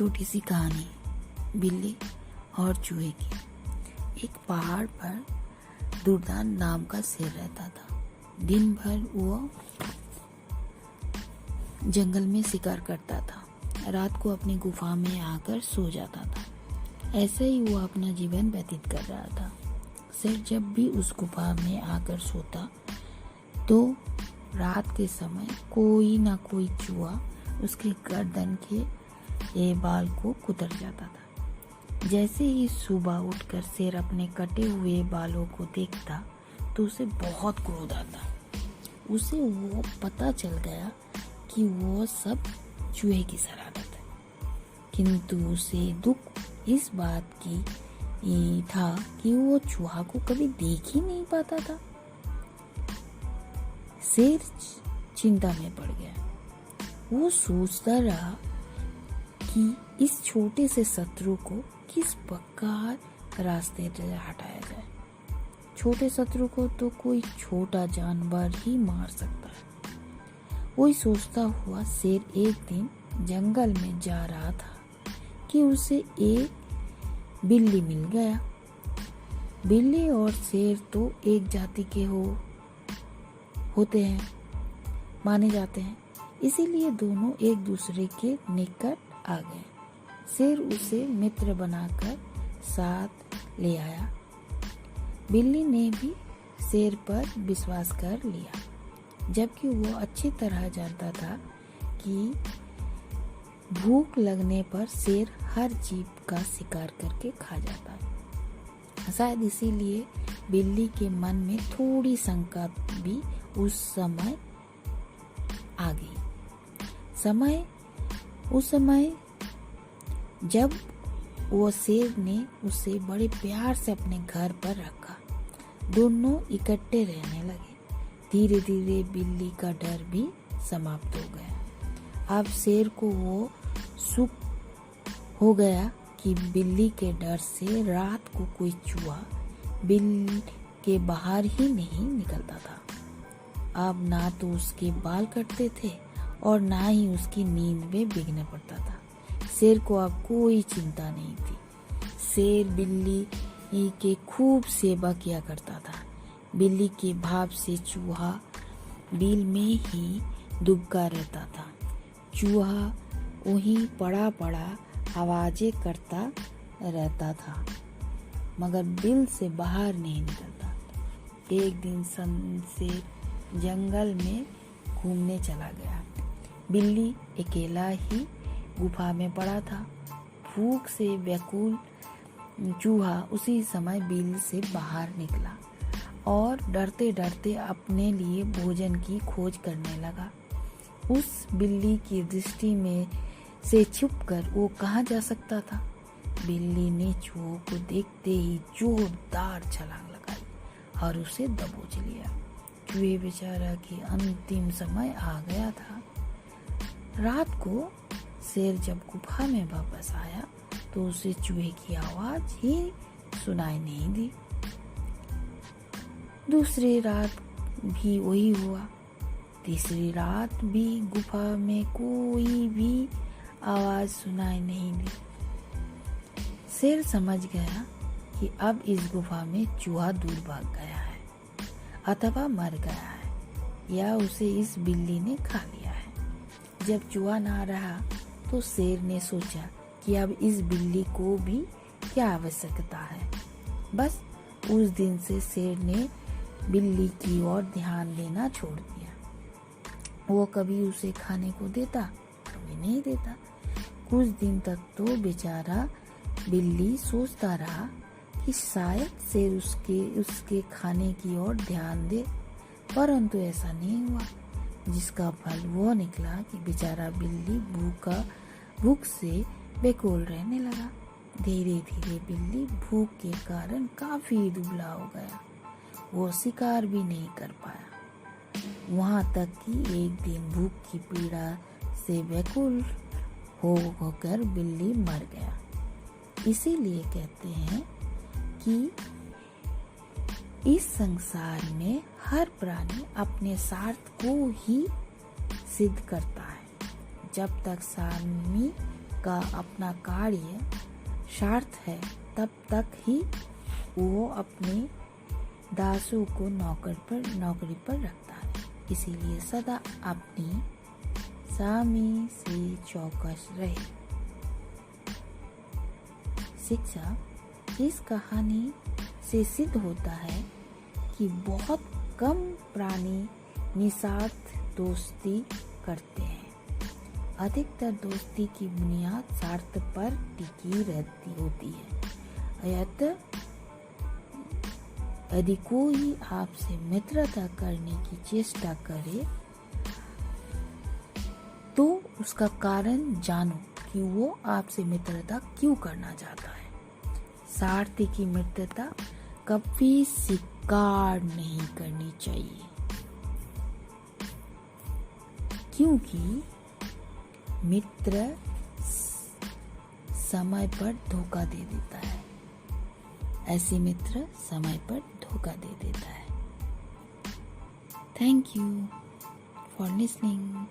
छोटी सी कहानी बिल्ली और चूहे की। एक पहाड़ पर दुर्दान नाम का शेर रहता था। दिन भर वो जंगल में शिकार करता था। रात को अपनी गुफा में आकर सो जाता था। ऐसे ही वो अपना जीवन व्यतीत कर रहा था। शेर जब भी उस गुफा में आकर सोता तो रात के समय कोई ना कोई चूहा उसके गर्दन के बाल को कुतर जाता था। जैसे ही सुबह उठकर शेर अपने कटे हुए बालों को देखता तो उसे बहुत क्रोध आता। उसे वो पता चल गया कि वो सब चूहे की शरारत है, किंतु उसे दुख इस बात की था कि वो चूहा को कभी देख ही नहीं पाता था। शेर चिंता में पड़ गया। वो सोचता रहा कि इस छोटे से शत्रु को किस प्रकार रास्ते से हटाया जाए। छोटे शत्रु को तो कोई छोटा जानवर ही मार सकता है। वही सोचता हुआ शेर एक दिन जंगल में जा रहा था कि उसे एक बिल्ली मिल गया। बिल्ली और शेर तो एक जाति के होते हैं, माने जाते हैं, इसीलिए दोनों एक दूसरे के निकट आ गए। शेर उसे मित्र बनाकर साथ ले आया। बिल्ली ने भी शेर पर विश्वास कर लिया, जबकि वो अच्छी तरह जानता था कि भूख लगने पर शेर हर जीव का शिकार करके खा जाता है। शायद इसीलिए बिल्ली के मन में थोड़ी शंका भी उस समय आ गई। उस समय जब वो शेर ने उसे बड़े प्यार से अपने घर पर रखा, दोनों इकट्ठे रहने लगे। धीरे धीरे बिल्ली का डर भी समाप्त हो गया। अब शेर को वो सुख हो गया कि बिल्ली के डर से रात को कोई चूहा बिल के बाहर ही नहीं निकलता था। अब ना तो उसके बाल कटते थे और ना ही उसकी नींद में विघ्न पड़ता था। शेर को अब कोई चिंता नहीं थी। शेर बिल्ली के खूब सेवा किया करता था। बिल्ली के भाव से चूहा बिल में ही दुबका रहता था। चूहा वहीं पड़ा पड़ा आवाजें करता रहता था, मगर बिल से बाहर नहीं निकलता। एक दिन शेर जंगल में घूमने चला गया। बिल्ली अकेला ही गुफा में पड़ा था। भूख से व्याकुल चूहा उसी समय बिल से बाहर निकला और डरते डरते अपने लिए भोजन की खोज करने लगा। उस बिल्ली की दृष्टि में से छुपकर वो कहाँ जा सकता था। बिल्ली ने चूहे को देखते ही जोरदार छलांग लगाई और उसे दबोच लिया। चूहे बेचारा की अंतिम समय आ गया था। रात को शेर जब गुफा में वापस आया तो उसे चूहे की आवाज ही सुनाई नहीं दी। दूसरी रात भी वही हुआ। तीसरी रात भी गुफा में कोई भी आवाज सुनाई नहीं दी। शेर समझ गया कि अब इस गुफा में चूहा दूर भाग गया है, अथवा मर गया है, या उसे इस बिल्ली ने खा लिया है। जब चूहा ना रहा तो शेर ने सोचा कि अब इस बिल्ली को भी क्या आवश्यकता है। बस उस दिन से शेर ने बिल्ली की ओर ध्यान देना छोड़ दिया। वो कभी उसे खाने को देता, कभी नहीं देता। कुछ दिन तक तो बेचारा बिल्ली सोचता रहा कि शायद शेर उसके खाने की ओर ध्यान दे, परंतु ऐसा नहीं हुआ, जिसका फल वो निकला कि बेचारा बिल्ली भूख से बेकूल रहने लगा। धीरे धीरे बिल्ली भूख के कारण काफी दुबला हो गया। वो शिकार भी नहीं कर पाया। वहां तक कि एक दिन भूख की पीड़ा से व्याकुल होकर बिल्ली मर गया। इसीलिए कहते हैं कि इस संसार में हर प्राणी अपने स्वार्थ को ही सिद्ध करता है। जब तक सामने का अपना कार्य सार्थ है तब तक ही वो अपने दासों को नौकरी पर रखता है। इसीलिए सदा अपनी स्वामी से चौकस रहे। शिक्षा, इस कहानी से सिद्ध होता है कि बहुत कम प्राणी निस्वार्थ दोस्ती करते हैं। अधिकतर दोस्ती की बुनियाद स्वार्थ पर टिकी रहती होती है। यदि कोई आपसे मित्रता करने की चेष्टा करे तो उसका कारण जानो कि वो आपसे मित्रता क्यों करना चाहता है। स्वार्थ की मित्रता कभी स्वीकार नहीं करनी चाहिए, क्योंकि मित्र समय पर धोखा दे देता है। ऐसे मित्र समय पर धोखा दे देता है। Thank you for listening.